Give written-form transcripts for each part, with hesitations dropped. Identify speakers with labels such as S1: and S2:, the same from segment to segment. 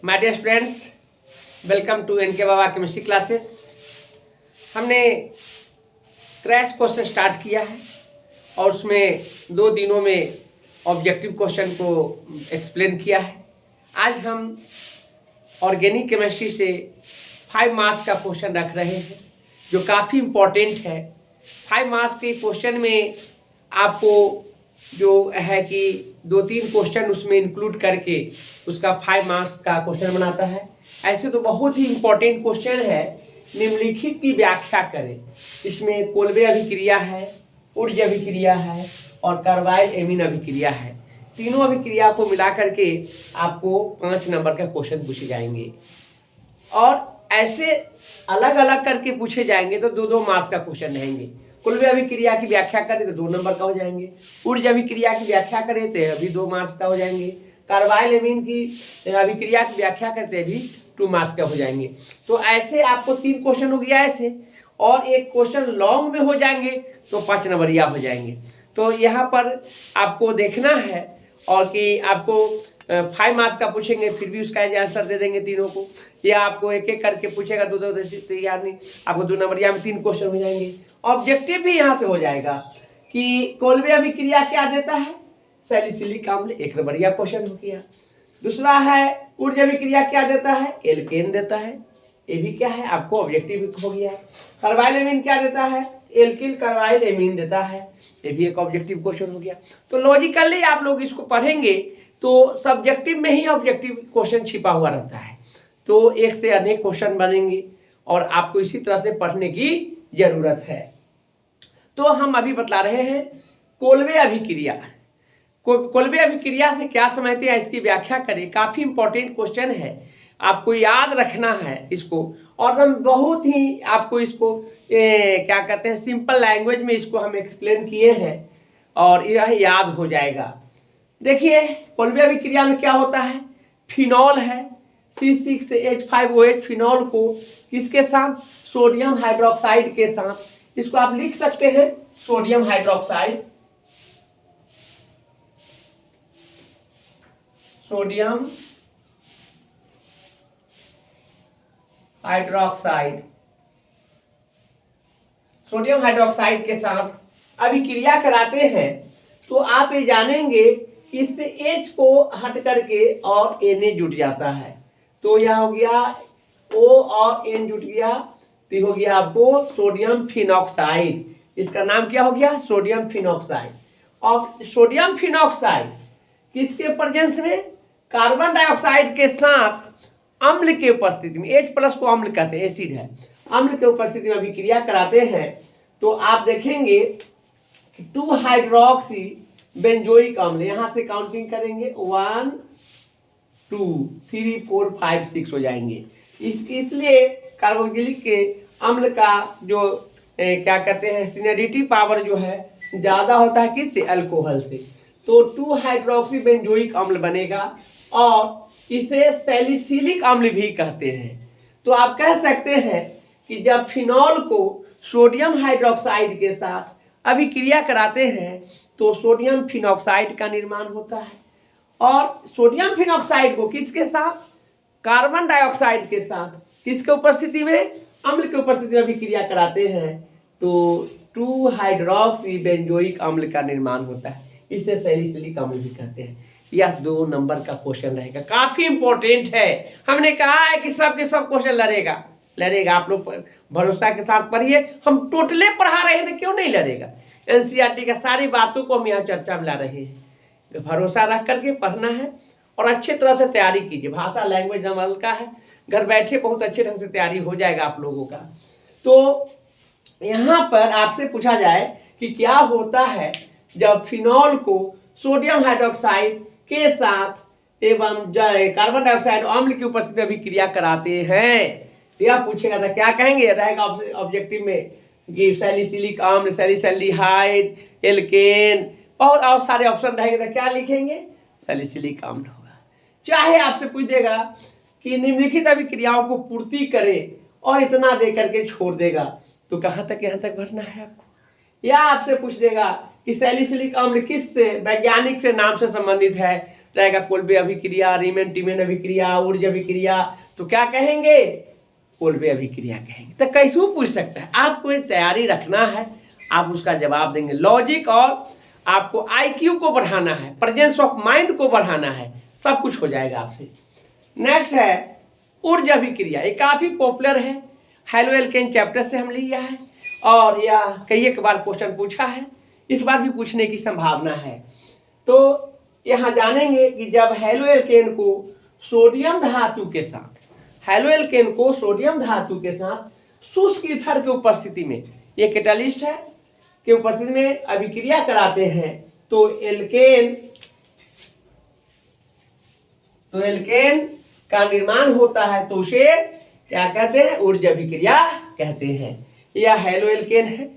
S1: My dear students, welcome to NK Baba chemistry classes. हमने crash question start किया है और उसमें 2 दिनों में ऑब्जेक्टिव क्वेश्चन को एक्सप्लेन किया है। आज हम ऑर्गेनिक केमिस्ट्री से 5 मार्क्स का क्वेश्चन रख रहे हैं जो काफ़ी इम्पोर्टेंट है। 5 मार्क्स के क्वेश्चन में आपको जो है कि 2-3 क्वेश्चन उसमें इंक्लूड करके उसका 5 मार्क्स का क्वेश्चन बनाता है। ऐसे तो बहुत ही इम्पोर्टेंट क्वेश्चन है। निम्नलिखित की व्याख्या करें। इसमें कोल्बे अभिक्रिया है, उर्ज अभिक्रिया है और कार्बाइल एमीन अभिक्रिया है। तीनों अभिक्रिया को मिला करके आपको 5 नंबर का क्वेश्चन पूछे जाएंगे और ऐसे अलग अलग करके पूछे जाएंगे तो 2-2 मार्क्स का क्वेश्चन रहेंगे। कोल्बे अभिक्रिया की व्याख्या करें तो 2 नंबर का हो जाएंगे। उर्ज अभिक्रिया की व्याख्या करें तो अभी 2 मार्क्स का हो जाएंगे। कार्बाइल एमीन की अभिक्रिया की व्याख्या करते भी 2 मार्क्स का हो जाएंगे। तो ऐसे आपको 3 क्वेश्चन हो गया ऐसे, और एक क्वेश्चन लॉन्ग में हो जाएंगे तो 5 नंबरिया हो जाएंगे। तो यहाँ पर आपको देखना है और कि आपको 5 मार्क्स का पूछेंगे फिर भी उसका आंसर दे देंगे तीनों को, या आपको एक एक करके पूछेगा 2-2 यानी आपको 2 नंबरिया में 3 क्वेश्चन हो जाएंगे। ऑब्जेक्टिव भी यहाँ से हो जाएगा कि कोल्बे अभिक्रिया क्या देता है, सैलिसिलिक अम्ल, 1 नंबरिया क्वेश्चन हो गया। दूसरा है उर्ज अभिक्रिया क्या देता है, एल्केन देता है, ये भी क्या है आपको ऑब्जेक्टिव हो गया। कार्बाइल एमीन क्या देता है, एल्किल कार्बाइल एमीन देता है, ये भी एक ऑब्जेक्टिव क्वेश्चन हो गया। तो लॉजिकली आप लोग इसको पढ़ेंगे तो सब्जेक्टिव में ही ऑब्जेक्टिव क्वेश्चन छिपा हुआ रहता है। तो एक से अनेक क्वेश्चन बनेंगे और आपको इसी तरह से पढ़ने की जरूरत है। तो हम अभी बतला रहे हैं कोल्बे अभिक्रिया। कोल्बे अभिक्रिया से क्या समझते हैं इसकी व्याख्या करें। काफ़ी इंपॉर्टेंट क्वेश्चन है, आपको याद रखना है इसको, और हम बहुत ही आपको इसको क्या कहते हैं सिंपल लैंग्वेज में इसको हम एक्सप्लेन किए हैं और यह याद हो जाएगा। देखिए कोल्बे अभिक्रिया में क्या होता है, फिनॉल है C6H5OH, फिनॉल को किसके साथ, सोडियम हाइड्रोक्साइड के साथ, इसको आप लिख सकते हैं sodium hydroxide, sodium hydroxide, sodium hydroxide के साथ अभिक्रिया कराते हैं तो आप ये जानेंगे इससे H को हट करके और Na जुट जाता है। तो यह हो गया O और N जुट गया तो हो गया आपको सोडियम फिनॉक्साइड। इसका नाम क्या हो गया, सोडियम फिनॉक्साइड। और सोडियम फिनॉक्साइड किसके प्रेजेंस में, कार्बन डाइऑक्साइड के साथ अम्ल के उपस्थिति में, H+ को अम्ल कहते हैं, एसिड है, अम्ल के उपस्थिति में अभिक्रिया कराते हैं तो आप देखेंगे कि 2 हाइड्रोक्सी बेंजोइक अम्ल, यहाँ से काउंटिंग करेंगे 1 2 3 4 5 6 हो जाएंगे। इसलिए कार्बोक्सिलिक के अम्ल का जो क्या कहते हैं सिनरिटी पावर जो है ज़्यादा होता है किससे, अल्कोहल से। तो 2 हाइड्रोक्सी बेंजोइक अम्ल बनेगा और इसे सैलिसिलिक अम्ल भी कहते हैं। तो आप कह सकते हैं कि जब फिनॉल को सोडियम हाइड्रोक्साइड के साथ अभिक्रिया कराते हैं तो सोडियम फिनॉक्साइड का निर्माण होता है, और सोडियम फिनॉक्साइड को किसके साथ, कार्बन डाइऑक्साइड के साथ, किसके उपस्थिति में, अम्ल के उपस्थिति में अभिक्रिया कराते हैं तो 2 हाइड्रोक्सी बेंजोइक अम्ल का निर्माण होता है। इसे सैलिसिलिक अम्ल भी कहते हैं। यह 2 नंबर का क्वेश्चन रहेगा, काफी इंपॉर्टेंट है। हमने कहा है कि सब के सब क्वेश्चन लड़ेगा। आप लोग भरोसा के साथ पढ़िए, हम टोटले पढ़ा रहे हैं तो क्यों नहीं लड़ेगा। एनसीईआरटी का सारी बातों को हम यहाँ चर्चा में ला रहे हैं। भरोसा रख करके पढ़ना है और अच्छे तरह से तैयारी कीजिए। भाषा लैंग्वेज अमल का है, घर बैठे बहुत अच्छे ढंग से तैयारी हो जाएगा आप लोगों का। तो यहाँ पर आपसे पूछा जाए कि क्या होता है जब फिनॉल को सोडियम हाइड्रोक्साइड के साथ एवं कार्बन डाइऑक्साइड अम्ल की उपस्थिति में अभिक्रिया कराते हैं, यह पूछेगा था क्या कहेंगे, रहेगा ऑब्जेक्टिव में कि सैलिसिलिक अम्ल, सैलिसल्डिहाइड, एल्केन, और सारे ऑप्शन रहेंगे तो क्या लिखेंगे, सैलिसिलिक अम्ल होगा। चाहे आपसे पूछ देगा कि निम्नलिखित अभिक्रियाओं को पूर्ति करे और इतना दे करके छोड़ देगा तो कहाँ तक, यहाँ तक भरना है आपको। या आपसे पूछ देगा कि सैलिसिलिक अम्ल किस से वैज्ञानिक से नाम से संबंधित है रहेगा कोल्बे अभिक्रिया, रीमैन टीमैन अभिक्रिया, ऊर्जा अभिक्रिया, तो क्या कहेंगे? कोल्बे अभिक्रिया कहेंगे। तो कैसे पूछ सकता है? आपको तैयारी रखना है, आप उसका जवाब देंगे। लॉजिक और आपको आईक्यू को बढ़ाना है, प्रेजेंस ऑफ माइंड को बढ़ाना है, सब कुछ हो जाएगा आपसे। नेक्स्ट है ऊर्जा अभिक्रिया। ये काफी पॉपुलर है, हैलो एल्केन चैप्टर से हम लिया है और यह कई एक बार क्वेश्चन पूछा है, इस बार भी पूछने की संभावना है। तो यहाँ जानेंगे कि जब हैलो एल्केन को सोडियम धातु के साथ, हैलो एल्केन को सोडियम धातु के साथ शुष्क ईथर की उपस्थिति में, ये कैटालिस्ट है, के उपस्थिति में अभिक्रिया कराते हैं तो एल्केन का निर्माण होता है, तो उसे क्या कहते हैं? ऊर्जा अभिक्रिया कहते हैं। यह हैलो एल्केन है,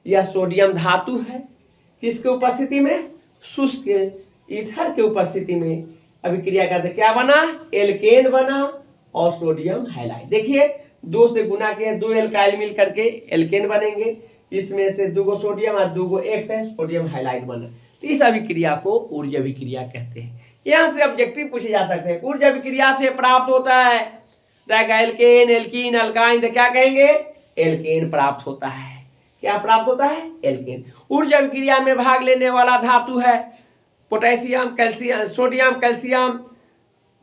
S1: यह सोडियम धातु है, किसके उपस्थिति में? शुष्क ईथर के उपस्थिति में अभिक्रिया करते, क्या बना? एल्केन बना और सोडियम हैलाइड। देखिए 2 से गुना के 2 एल्काइल मिल करके एल्केन बनेंगे, इसमें से 2 सोडियम और 2 X है, सोडियम हैलाइड बना। तो इस अभिक्रिया को ऊर्जा अभिक्रिया कहते हैं। यहाँ से ऑब्जेक्टिव पूछे जा सकते हैं, ऊर्जा अभिक्रिया से प्राप्त होता है एल्केन, एल्कीन, अल्काइन, तो क्या कहेंगे? एल्केन प्राप्त होता है। क्या प्राप्त होता है? एल्केन। ऊर्जा अभिक्रिया में भाग लेने वाला धातु है potassium, calcium, sodium, calcium,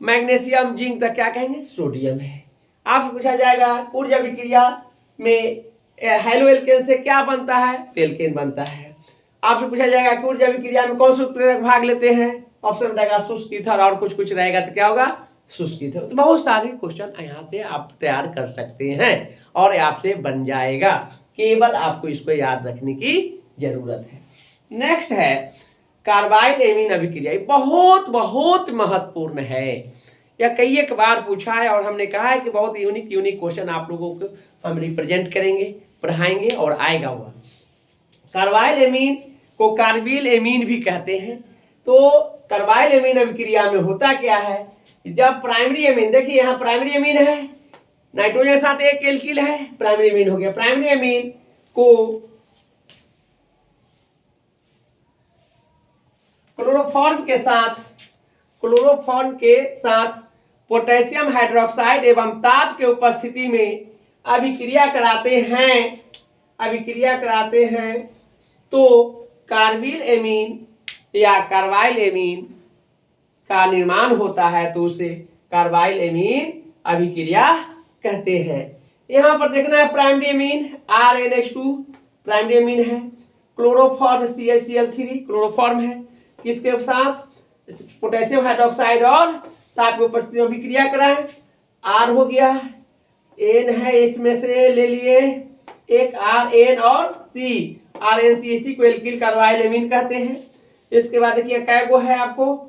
S1: magnesium, zinc, तो क्या कहेंगे? सोडियम है। आपसे पूछा जाएगा ऊर्जा अभिक्रिया में हैलो एल्केन से क्या बनता है? एल्केन बनता है। आपसे पूछा जाएगा कि ऊर्जा अभिक्रिया में कौन से उत्प्रेरक भाग लेते हैं? ऑप्शन रहेगा शुष्क ईथर और कुछ कुछ रहेगा, तो क्या होगा? शुष्क ईथर। तो बहुत सारे क्वेश्चन यहाँ से आप तैयार कर सकते हैं और आपसे बन जाएगा, केवल आपको इसको याद रखने की जरूरत है। नेक्स्ट है कार्बाइल एमीन अभिक्रिया। बहुत बहुत महत्वपूर्ण है, यह कई एक बार पूछा है और हमने कहा है कि बहुत यूनिक क्वेश्चन आप लोगों को हम रिप्रेजेंट करेंगे, पढ़ाएंगे और आएगा हुआ। कार्बाइल एमीन को कार्बिल एमीन भी कहते हैं। तो कार्बाइल एमीन अभिक्रिया में होता क्या है? जब प्राइमरी एमीन, देखिए यहाँ प्राइमरी एमीन है, नाइट्रोजन के साथ एक एल्किल है, प्राइमरी एमीन हो गया। प्राइमरी एमीन को क्लोरोफॉर्म के साथ पोटेशियम हाइड्रोक्साइड एवं ताप के उपस्थिति में अभिक्रिया कराते हैं तो कार्बिल एमीन या कार्बाइल एमीन का निर्माण होता है, तो उसे कार्बाइल एमीन अभिक्रिया कहते हैं। यहाँ पर देखना है primary amine RNH2 primary amine है, क्लोरोफॉर्म CaCl3 क्लोरोफॉर्म है, किसके साथ? पोटेशियम हाइड्रोक्साइड और ताप की उपस्थिति में अभिक्रिया कराएं। R हो गया, N है, इसमें से ले लिए एक RN और C, RNCAC को एल्किल कार्बाइल एमीन कहते हैं। इसके बाद देखिए कै गो है आपको?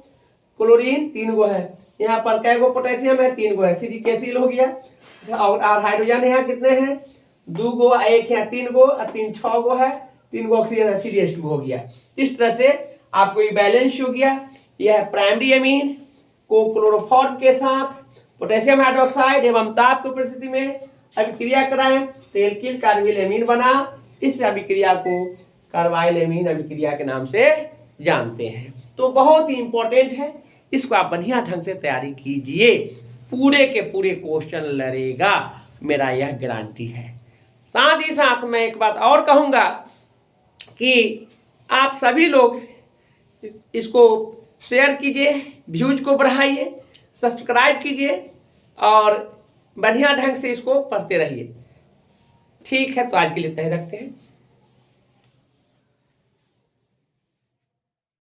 S1: क्लोरीन 3 गो है, यहाँ पर कै गो पोटेशियम है? 3 गो है, 3 हो गया। और हाइड्रोजन यहाँ कितने हैं? 2 गो, 1 है, 3 गो और 3 6 गो है, 3 गो ऑक्सीजन है, 3H2 हो गया। इस तरह से आपको ये बैलेंस हो गया। यह प्राइमरी एमीन को क्लोरोफॉर्म के साथ पोटेशियम हाइड्रोक्साइड एवं ताप की उपस्थिति में अभिक्रिया कराएं तो एल्किल कार्बिल एमीन बना। इस अभिक्रिया को कार्बाइल एमीन अभिक्रिया के नाम से जानते हैं। तो बहुत ही इंपॉर्टेंट है, इसको आप बढ़िया ढंग से तैयारी कीजिए, पूरे के पूरे क्वेश्चन लड़ेगा, मेरा यह गारंटी है। साथ ही साथ मैं एक बात और कहूँगा कि आप सभी लोग इसको शेयर कीजिए, व्यूज को बढ़ाइए, सब्सक्राइब कीजिए और बढ़िया ढंग से इसको पढ़ते रहिए। ठीक है, तो आज के लिए इतना ही रखते हैं।